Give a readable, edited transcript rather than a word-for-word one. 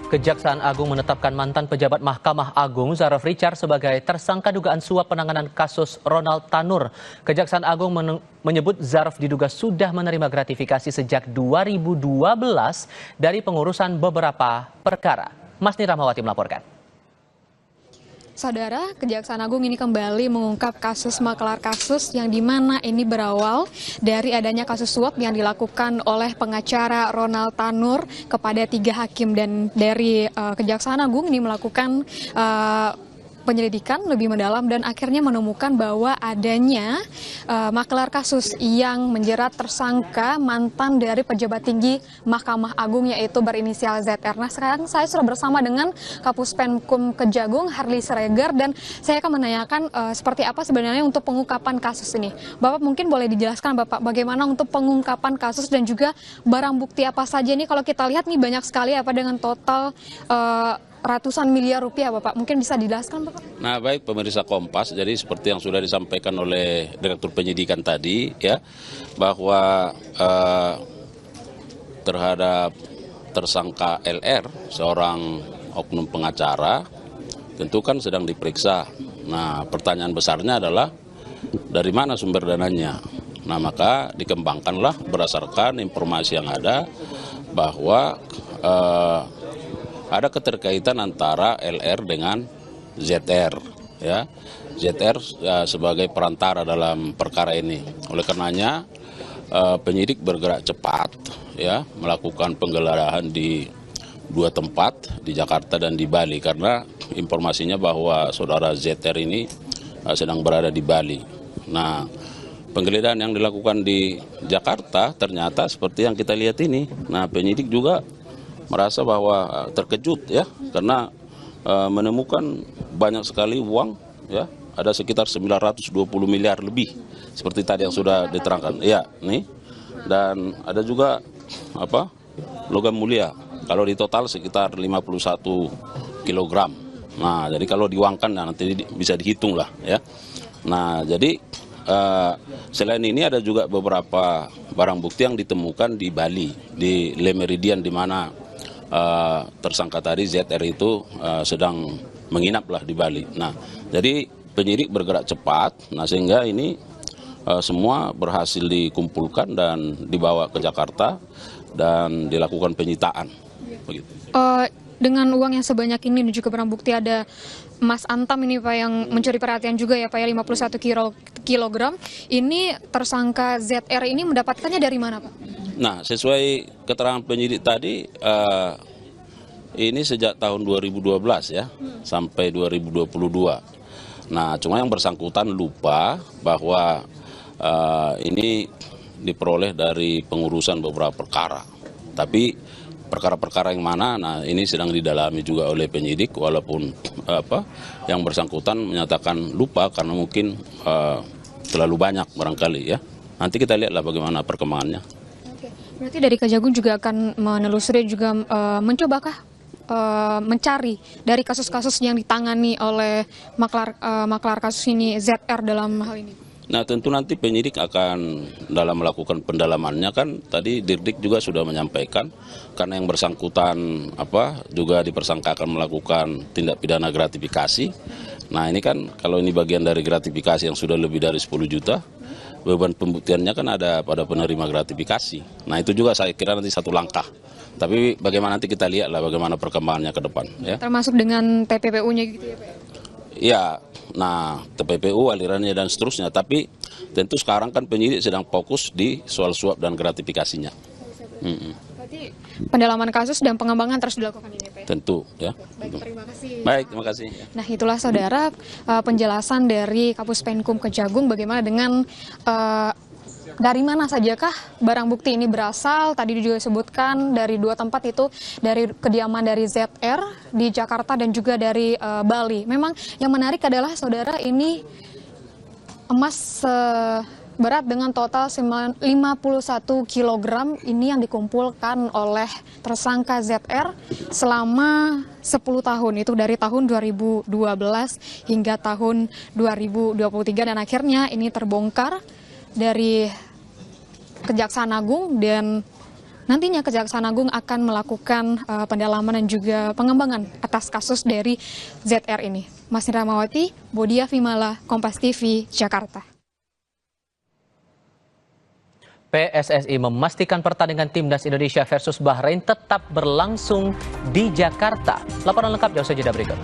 Kejaksaan Agung menetapkan mantan pejabat Mahkamah Agung Zaraf Richard sebagai tersangka dugaan suap penanganan kasus Ronald Tanur. Kejaksaan Agung menyebut Zaraf diduga sudah menerima gratifikasi sejak 2012 dari pengurusan beberapa perkara. Masni Rahmawati melaporkan. Saudara, Kejaksaan Agung ini kembali mengungkap kasus maklar kasus yang dimana ini berawal dari adanya kasus suap yang dilakukan oleh pengacara Ronald Tanur kepada 3 hakim, dan dari Kejaksaan Agung ini melakukan penyelidikan lebih mendalam dan akhirnya menemukan bahwa adanya maklar kasus yang menjerat tersangka mantan dari pejabat tinggi Mahkamah Agung yaitu berinisial ZR. Nah, sekarang saya sudah bersama dengan Kapus Penkum Kejagung Harley Siregar dan saya akan menanyakan seperti apa sebenarnya untuk pengungkapan kasus ini. Bapak mungkin boleh dijelaskan Bapak bagaimana untuk pengungkapan kasus dan juga barang bukti apa saja nih, kalau kita lihat nih banyak sekali apa dengan total ratusan miliar rupiah, Bapak. Mungkin bisa dijelaskan, Bapak? Nah, baik pemirsa Kompas, jadi seperti yang sudah disampaikan oleh Direktur Penyidikan tadi, ya, bahwa terhadap tersangka LR, seorang oknum pengacara, tentu kan sedang diperiksa. Nah, pertanyaan besarnya adalah dari mana sumber dananya? Nah, maka dikembangkanlah berdasarkan informasi yang ada bahwa ada keterkaitan antara LR dengan ZR, ya. ZR sebagai perantara dalam perkara ini. Oleh karenanya penyidik bergerak cepat, ya, melakukan penggeledahan di 2 tempat di Jakarta dan di Bali karena informasinya bahwa saudara ZR ini sedang berada di Bali. Nah, penggeledahan yang dilakukan di Jakarta ternyata seperti yang kita lihat ini. Nah, penyidik juga merasa bahwa terkejut, ya, karena menemukan banyak sekali uang, ya, ada sekitar 920 miliar lebih seperti tadi yang sudah diterangkan, ya, nih, dan ada juga logam mulia, kalau di total sekitar 51 kilogram. Nah, jadi kalau diuangkan nanti bisa dihitung lah, ya. Nah, jadi selain ini ada juga beberapa barang bukti yang ditemukan di Bali, di Le Méridien, di mana tersangka tadi ZR itu sedang menginaplah di Bali. Nah, jadi penyidik bergerak cepat, nah sehingga ini semua berhasil dikumpulkan dan dibawa ke Jakarta dan dilakukan penyitaan. Begitu. Dengan uang yang sebanyak ini dan juga barang bukti ada emas antam ini Pak yang mencuri perhatian juga ya Pak, ya, 51 kilogram. Ini tersangka ZR ini mendapatkannya dari mana Pak? Nah, sesuai keterangan penyidik tadi, ini sejak tahun 2012 ya, sampai 2022. Nah, cuma yang bersangkutan lupa bahwa ini diperoleh dari pengurusan beberapa perkara. Tapi perkara-perkara yang mana, nah ini sedang didalami juga oleh penyidik, walaupun yang bersangkutan menyatakan lupa karena mungkin terlalu banyak barangkali, ya. Nanti kita lihatlah bagaimana perkembangannya. Berarti dari Kejagung juga akan menelusuri juga mencobakah mencari dari kasus-kasus yang ditangani oleh maklar kasus ini ZR dalam hal ini? Nah, tentu nanti penyidik akan dalam melakukan pendalamannya, kan tadi Dirdik juga sudah menyampaikan karena yang bersangkutan juga dipersangkakan melakukan tindak pidana gratifikasi. Nah, ini kan kalau ini bagian dari gratifikasi yang sudah lebih dari 10 juta, beban pembuktiannya kan ada pada penerima gratifikasi. Nah, itu juga saya kira nanti satu langkah. Tapi bagaimana nanti kita lihatlah bagaimana perkembangannya ke depan, ya. Termasuk dengan TPPU-nya gitu ya Pak? Ya, nah TPPU, alirannya dan seterusnya. Tapi tentu sekarang kan penyidik sedang fokus di soal suap dan gratifikasinya. Berarti pendalaman kasus dan pengembangan terus dilakukan ini Pak? Tentu, ya. Baik, terima kasih. Baik, terima kasih. Nah, itulah saudara penjelasan dari Kapus Penkum Kejagung bagaimana dengan dari mana sajakah barang bukti ini berasal. Tadi juga disebutkan dari 2 tempat, itu dari kediaman dari ZR di Jakarta dan juga dari Bali. Memang yang menarik adalah saudara ini emas berat dengan total 51 kg ini yang dikumpulkan oleh tersangka ZR selama 10 tahun, itu dari tahun 2012 hingga tahun 2023, dan akhirnya ini terbongkar dari Kejaksaan Agung dan nantinya Kejaksaan Agung akan melakukan pendalaman dan juga pengembangan atas kasus dari ZR ini. Mas Ramawati, Bodia Vimala, Kompas TV, Jakarta. PSSI memastikan pertandingan Timnas Indonesia versus Bahrain tetap berlangsung di Jakarta. Laporan lengkapnya usai jeda berikut.